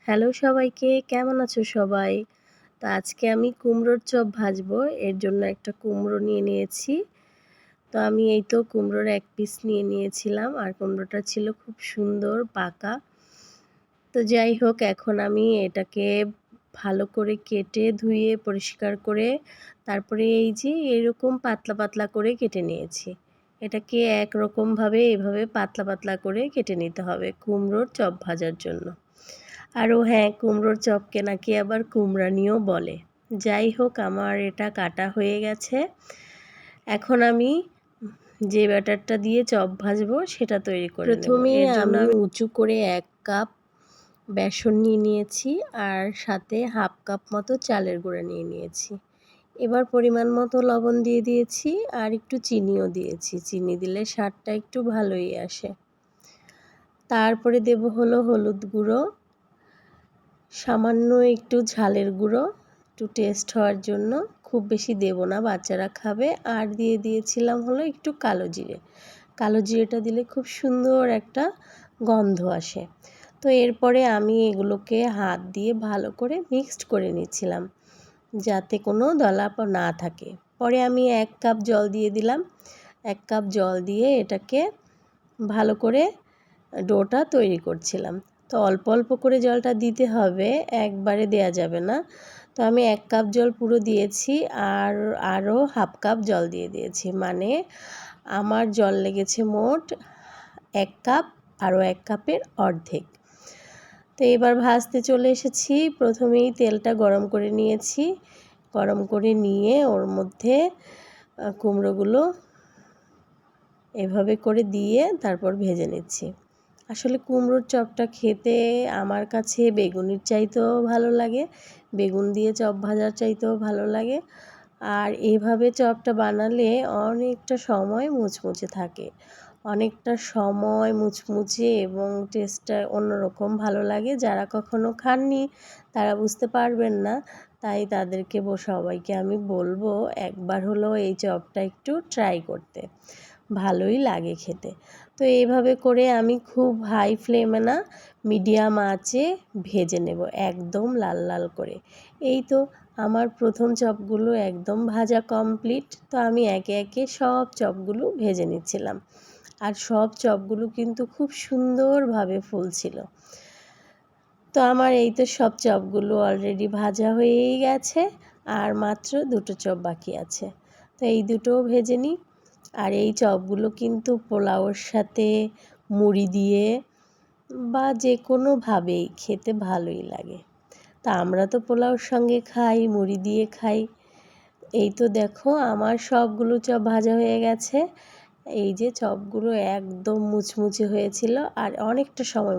Hello সবাইকে, কেমন আছো সবাই? তো আজকে আমি কুমড়োর চপ ভাজবো। এর জন্য একটা কুমড়ো নিয়ে নিয়েছি। তো আমি এই তো কুমড়োর ১ পিস নিয়ে নিয়েছিলাম আর কুমড়োটা ছিল খুব সুন্দর পাকা। তো যাই হোক, এখন আমি এটাকে ভালো করে কেটে ধুয়ে পরিষ্কার করে তারপরে এই যে এরকম পাতলা পাতলা করে কেটে নিয়েছি। এটাকে একরকমভাবে এভাবে পাতলা পাতলা করে কেটে নিতে হবে কুমড়োর চপ ভাজার জন্য। আরও হ্যাঁ, কুমড়োর চপকে নাকি আবার কুমড়ানিও বলে। যাই হোক, আমার এটা কাটা হয়ে গেছে। এখন আমি যে ব্যাটারটা দিয়ে চপ ভাজবো সেটা তৈরি করে নেব। প্রথমেই এর জন্য আমি উঁচু করে ১ কাপ বেসন নিয়ে নিয়েছি আর সাথে হাফ কাপ মতো চালের গুঁড়া নিয়ে নিয়েছি। এবার পরিমাণ মতো লবণ দিয়ে দিয়েছি আর একটু চিনিও দিয়েছি। চিনি দিলে স্বাদটা একটু ভালোই আসে। তারপরে দেব হলো হলুদ গুঁড়ো, সামান্য একটু ঝালের গুঁড়ো, একটু টেস্ট হওয়ার জন্য, খুব বেশি দেব না, বাচ্চারা খাবে। আর দিয়ে দিয়েছিলাম হলো একটু কালো জিরে। কালো জিরেটা দিলে খুব সুন্দর একটা গন্ধ আসে। তো এরপরে আমি এগুলোকে হাত দিয়ে ভালো করে মিক্সড করে নিচ্ছিলাম যাতে কোনো দলা না থাকে। পরে আমি ১ কাপ জল দিয়ে দিলাম। ১ কাপ জল দিয়ে এটাকে ভালো করে ডোটা তৈরি করছিলাম। তো অল্প অল্প করে জলটা দিতে হবে, একবারে দেয়া যাবে না। তো আমি ১ কাপ জল পুরো দিয়েছি আর আরও হাফ কাপ জল দিয়ে দিয়েছি। মানে আমার জল লেগেছে মোট ১ কাপ, আরও ১ কাপের অর্ধেক। তো এবার ভাজতে চলে এসেছি। প্রথমেই তেলটা গরম করে নিয়েছি। গরম করে নিয়ে ওর মধ্যে কুমড়োগুলো এভাবে করে দিয়ে তারপর ভেজে নিচ্ছি। আসলে কুমড়োর চপটা খেতে আমার কাছে বেগুনের চাইতেও ভালো লাগে, বেগুন দিয়ে চপ ভাজার চাইতেও ভালো লাগে। আর এভাবে চপটা বানালে অনেকটা সময় মুচমুচে থাকে, অনেকটা সময় মুচমুচে এবং টেস্টটা অন্যরকম ভালো লাগে। যারা কখনো খাননি তারা বুঝতে পারবেন না, তাই তাদেরকে সবাইকে আমি বলবো একবার হলেও এই চপটা একটু ট্রাই করতে, ভালোই লাগে খেতে। তো এইভাবে করে আমি খুব হাই ফ্লেমে না, মিডিয়াম আঁচে ভেজে নেব একদম লাল লাল করে। এই তো আমার প্রথম চপগুলো একদম ভাজা কমপ্লিট। তো আমি একে একে সব চপগুলো ভেজে নিচ্ছিলাম আর সব চপগুলো কিন্তু খুব সুন্দরভাবে ফুলছিল। তো আমার এই তো সব চপগুলো অলরেডি ভাজা হয়েই গেছে আর মাত্র ২টো চপ বাকি আছে। তো এই দুটোও ভেজে নিই। আর এই চপগুলো কিন্তু পোলাওর সাথে, মুড়ি দিয়ে বা যে কোনোভাবেই খেতে ভালোই লাগে। তা আমরা তো পোলাওর সঙ্গে খাই, মুড়ি দিয়ে খাই। এই তো দেখো আমার সবগুলো চপ ভাজা হয়ে গেছে। এই যে চপগুলো একদম মুচমুচে হয়েছিল আর অনেকটা সময়